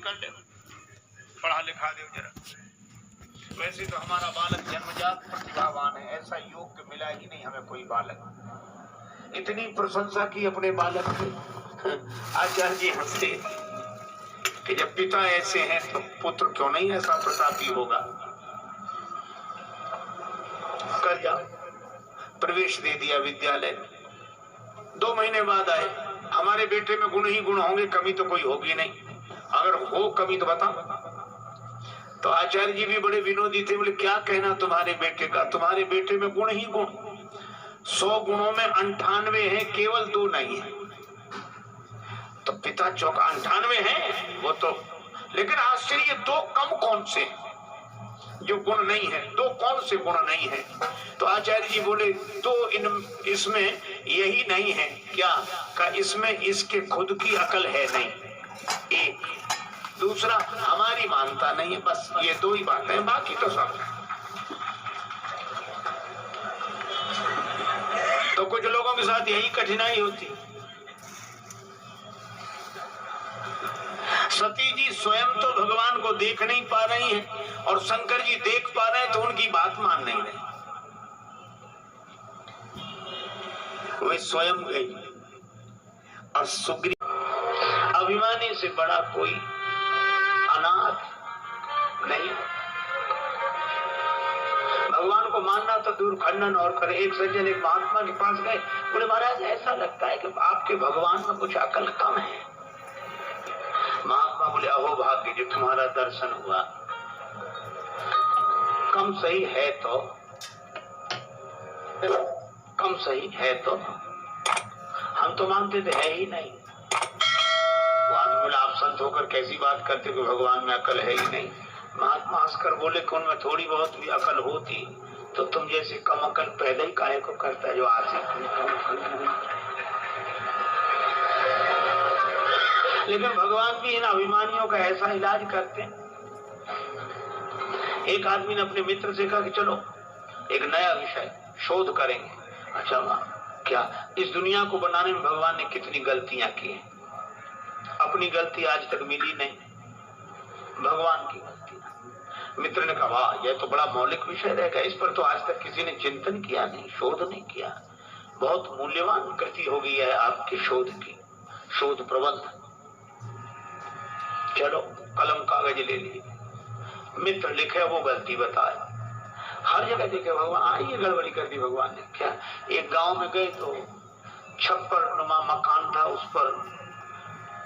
कर दे, पढ़ा लिखा दे जरा। वैसे तो हमारा बालक जन्मजात प्रतिभावान है, ऐसा योग्य मिला ही नहीं हमें कोई बालक। इतनी प्रशंसा की अपने बालक की। आचार्य जी हंसते कि जब पिता ऐसे हैं तो पुत्र क्यों नहीं ऐसा प्रतापी होगा। कर जाओ, प्रवेश दे दिया विद्यालय में। 2 महीने बाद आए, हमारे बेटे में गुण ही गुण होंगे, कमी तो कोई होगी नहीं, अगर हो कमी तो बता। तो आचार्य जी भी बड़े विनोदी थे, बोले क्या कहना तुम्हारे बेटे का, तुम्हारे बेटे में गुण ही गुण, 100 गुणों में 98 है, केवल 2 नहीं है। तो पिता चौंका, 98 है वो तो, लेकिन आश्चर्य 2 कम कौन से जो गुण नहीं है, 2 कौन से गुण नहीं है। तो आचार्य जी बोले 2 इसमें यही नहीं है क्या का, इसमें इसके खुद की अकल है नहीं, एक, दूसरा हमारी मानता नहीं है, बस ये 2 ही बातें, बाकी तो सब। तो कुछ लोगों के साथ यही कठिनाई होती। सती जी स्वयं तो भगवान को देख नहीं पा रही हैं और शंकर जी देख पा रहे हैं तो उनकी बात मान नहीं रहे। वे स्वयं गई और सुग्रीव, अभिमानी से बड़ा कोई अनाथ नहीं। भगवान को मानना तो दूर खंडन और करे। एक सज्जन एक महात्मा के पास गए, बोले महाराज ऐसा लगता है कि आपके भगवान में कुछ अकल कम है। महात्मा बोले अहो भाग्य जो तुम्हारा दर्शन हुआ, कम सही है तो, कम सही है तो, हम तो मानते थे है ही नहीं। वो आदमी बोला आप संत होकर कैसी बात करते कि भगवान में अकल है ही नहीं। महात्मा हंसकर बोले कि उनमें थोड़ी बहुत भी अकल होती तो तुम जैसे कम अकल पैदा ही काहे को करता है जो आज लेकिन भगवान भी इन अभिमानियों का ऐसा इलाज करते हैं। एक आदमी ने अपने मित्र से कहा कि चलो एक नया विषय शोध करेंगे। अच्छा क्या, इस दुनिया को बनाने में भगवान ने कितनी गलतियां की हैं, अपनी गलती आज तक मिली नहीं, भगवान की गलती। मित्र ने कहा वाह यह तो बड़ा मौलिक विषय रहेगा, इस पर तो आज तक किसी ने चिंतन किया नहीं, शोध नहीं किया। बहुत मूल्यवान कृति हो गई है आपकी शोध की, शोध प्रबंध। चलो कलम कागज ले लिए, मित्र लिखे वो गलती बताए, हर जगह देखे भगवान ये गड़बड़ी कर दी भगवान ने। क्या, एक गांव में गए तो छप्पर नुमा मकान था, उस पर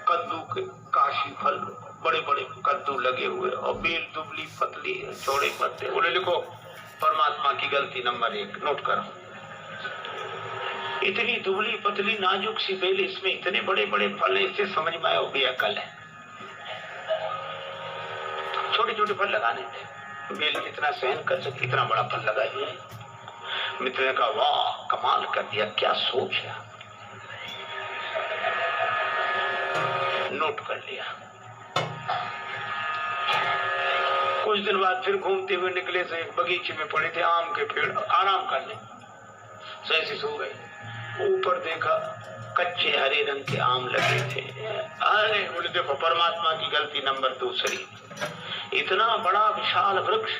कद्दू के काशी फल, बड़े बड़े कद्दू लगे हुए और बेल दुबली पतली चौड़े पत्ते। बोले लिखो परमात्मा की गलती नंबर 1, नोट करो। इतनी दुबली पतली नाजुक सी बेल, इसमें इतने बड़े बड़े फल है, इससे समझ में आया बेअकल है। छोटे छोटे फल लगाने थे, बेल कितना सहन कर सकती, इतना बड़ा फल लगाइए। मित्र ने कहा वाह कमाल कर दिया, क्या सोच है, नोट कर लिया। कुछ दिन बाद फिर घूमते हुए निकले से एक बगीचे में पड़े थे आम के पेड़, आराम करने, ऐसे सो गए। ऊपर देखा कच्चे हरे रंग के आम लगे थे। अरे बोले देखो परमात्मा की गलती नंबर 2, इतना बड़ा विशाल वृक्ष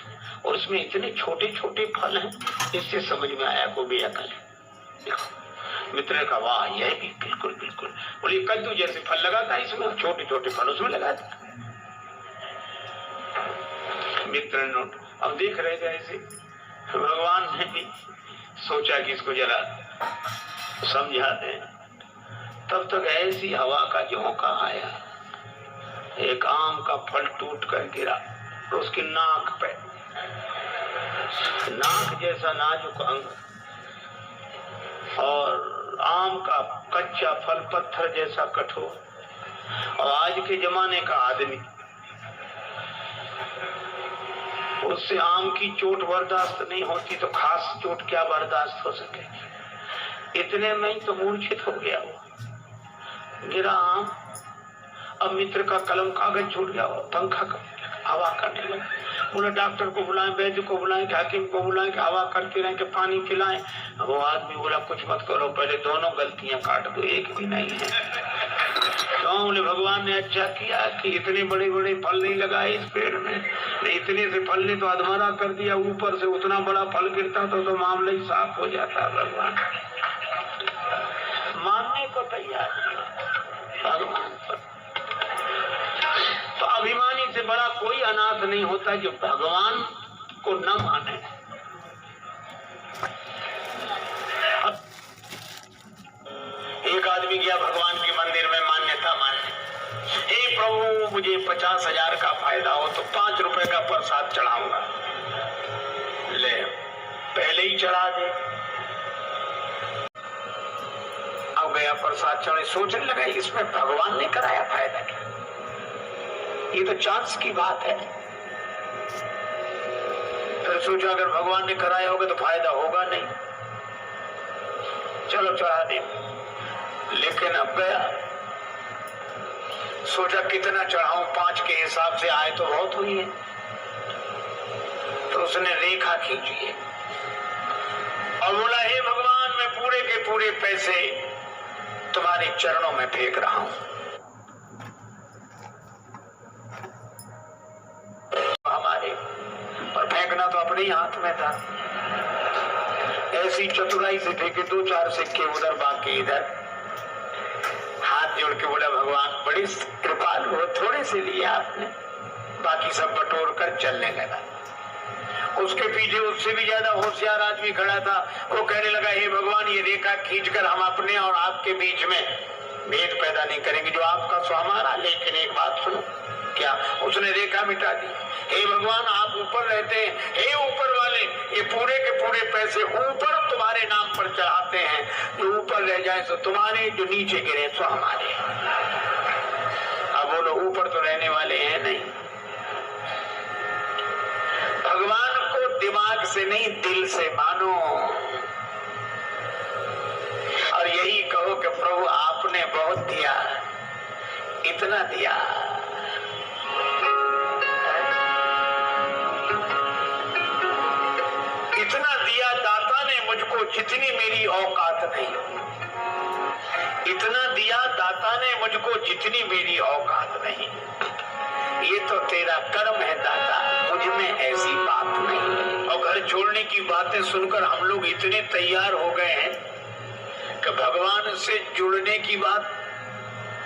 और उसमें इतने छोटे छोटे फल हैं, इससे समझ में आया को बेअकल है। देखो मित्र का वाह यह भी बिल्कुल बिल्कुल, बोले कद्दू जैसे फल लगाता है इसमें, छोटे छोटे फल उसमें लगाता। मित्र नोट, अब देख रहे थे ऐसे, भगवान ने भी सोचा कि इसको जरा समझाते हैं। तब तक ऐसी हवा का झोंका आया, एक आम का फल टूट कर गिरा तो उसकी नाक पे, नाक जैसा नाजुक अंग, और आम का कच्चा फल पत्थर जैसा कठोर। और आज के जमाने का आदमी, उससे आम की चोट बर्दाश्त नहीं होती तो खास चोट क्या बर्दाश्त हो सके। इतने में ही तो मूर्छित हो गया वो, गिरा आम। अब मित्र का कलम कागज छूट गया, पंखा हवा करने लगा। बोले डॉक्टर को बुलाएं, वैद्य को बुलाएं, हाकिम को बुलाएं कि हवा करते रहें कि पानी पिलाएं। वो आदमी बोला कुछ मत करो, पहले दोनों गलतियां काट दो, एक भी नहीं है। तो बोले भगवान ने अच्छा किया कि इतने बड़े बड़े फल नहीं लगाए इस पेड़ में, नहीं इतने से फल ने तो अधमरा कर दिया, ऊपर से उतना बड़ा फल गिरता तो मामला ही साफ हो जाता। भगवान मानने को तैयार भगवान पर। तो अभिमानी से बड़ा कोई अनाथ नहीं होता जो भगवान को न माने। एक आदमी गया भगवान के मंदिर में मान्यता मानने, हे प्रभु मुझे 50,000 का फायदा हो तो 5 रुपए का प्रसाद चढ़ाऊंगा। ले पहले ही चढ़ा दे। अब गया प्रसाद चढ़े, सोचने लगा इसमें भगवान ने कराया फायदा क्या, ये तो चांस की बात है। फिर सोचा अगर भगवान ने कराया होगा तो फायदा होगा नहीं, चलो चढ़ा दे। लेकिन अब गया, सोचा कितना चढ़ाऊं, 5 के हिसाब से आए तो बहुत हुई है। तो उसने रेखा खींची है और बोला हे भगवान मैं पूरे के पूरे पैसे तुम्हारे चरणों में फेंक रहा हूं। हमारे पर फेंकना तो अपने ही हाथ में था। ऐसी चतुराई से फेंके 2-4 सिक्के उधर बाकी इधर। हाथ जोड़ के बोला भगवान बड़ी कृपालु हो, थोड़े से लिए आपने, बाकी सब बटोर कर चलने लगा। उसके पीछे उससे भी ज्यादा होशियार आदमी खड़ा था। वो कहने लगा हे भगवान ये रेखा खींचकर हम अपने और आपके बीच में भेद पैदा नहीं करेंगे, जो आपका सो हमारा। लेकिन एक बात सुनो, क्या उसने रेखा मिटा दी। हे भगवान आप ऊपर रहते हैं, हे ऊपर वाले ये पूरे के पूरे पैसे ऊपर तुम्हारे नाम पर चढ़ाते हैं, जो ऊपर रह जाए तो तुम्हारे, जो नीचे गिरे तो हमारे। अब बोलो ऊपर तो रहने वाले हैं नहीं। भगवान को दिमाग से नहीं दिल से मानो और यही कहो कि प्रभु आपने बहुत दिया, इतना दिया। इतना दिया दाता ने मुझको जितनी मेरी औकात नहीं, इतना दिया दाता ने मुझको जितनी मेरी औकात नहीं। ये तो तेरा कर्म है दाता, मुझ में ऐसी बात नहीं। और घर छोड़ने की बातें सुनकर हम लोग इतने तैयार हो गए हैं कि भगवान से जुड़ने की बात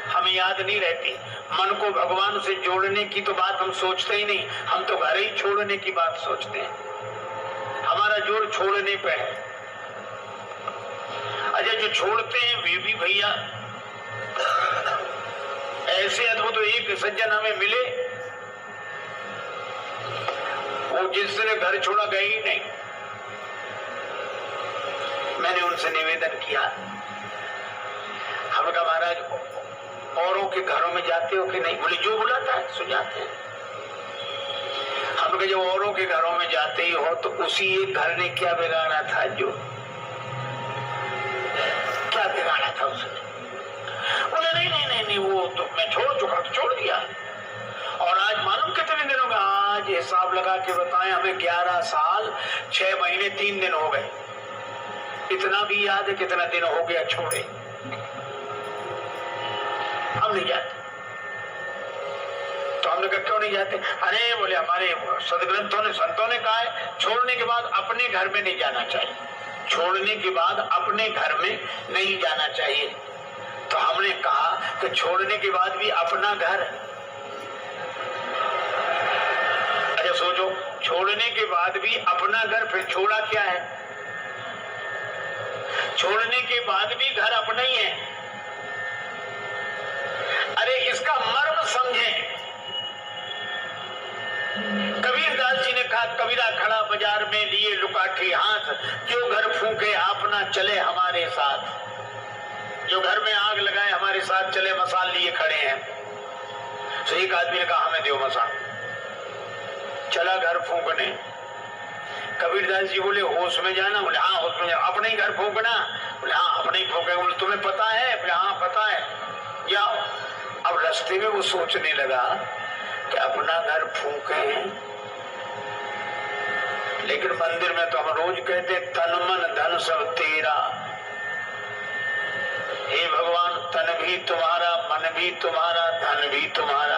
हमें याद नहीं रहती। मन को भगवान से जोड़ने की तो बात हम सोचते ही नहीं, हम तो घर ही छोड़ने की बात सोचते हैं। हमारा जोर छोड़ने पे है। अच्छा जो छोड़ते हैं वे भी भैया ऐसे अद्भुत। एक सज्जन हमें मिले, वो जिसने घर छोड़ा गए ही नहीं। मैंने उनसे निवेदन किया, हमने कहा महाराज औरों के घरों में जाते हो कि नहीं? बोले जो बुलाता है सो जाते हैं। हमने कहा जब औरों के घरों में जाते ही हो तो उसी एक घर ने क्या बिगाड़ा था, जो क्या बिगाड़ा था उसने? बोले नहीं नहीं नहीं नहीं वो तो मैं छोड़ चुका, तो छोड़ दिया। और आज मालूम कितने दिन हो गए? आज हिसाब लगा के बताएं हमें 11 साल 6 महीने 3 दिन हो गए। इतना भी याद है कितना दिन हो गया छोड़े। हम नहीं जाते। तो हमने कहा क्यों नहीं जाते? अरे बोले हमारे सदग्रंथों ने, संतों ने कहा है छोड़ने के बाद अपने घर में नहीं जाना चाहिए, छोड़ने के बाद अपने घर में नहीं जाना चाहिए। तो हमने कहा कि छोड़ने के बाद भी अपना घर, अच्छा सोचो छोड़ने के बाद भी अपना घर, फिर छोड़ा क्या है? छोड़ने के बाद भी घर अपना ही है। अरे इसका मर्म समझें। कबीरदास जी ने कहा कबीरा खड़ा बाजार में लिए लुकाठी हाथ, जो घर फूके अपना चले हमारे साथ, जो घर में आग लगाए हमारे साथ चले, मसाल लिए खड़े हैं। तो एक आदमी ने कहा हमें दो मसाल, चला घर फूकने। कबीरदास जी बोले होश में जाना? बोले हाँ होश में जाना। अपने ही घर फूकना? बोले हाँ अपने ही फूकेंगे। बोले तुम्हें पता है? बोले हाँ पता है, जाओ। अब रास्ते में वो सोचने लगा कि अपना घर फूके, लेकिन मंदिर में तो हम रोज कहते तन मन धन सब तेरा। हे भगवान तन भी तुम्हारा, मन भी तुम्हारा, धन भी तुम्हारा।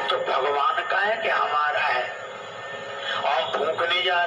तो भगवान का है कि हमारा है? और भूखने जा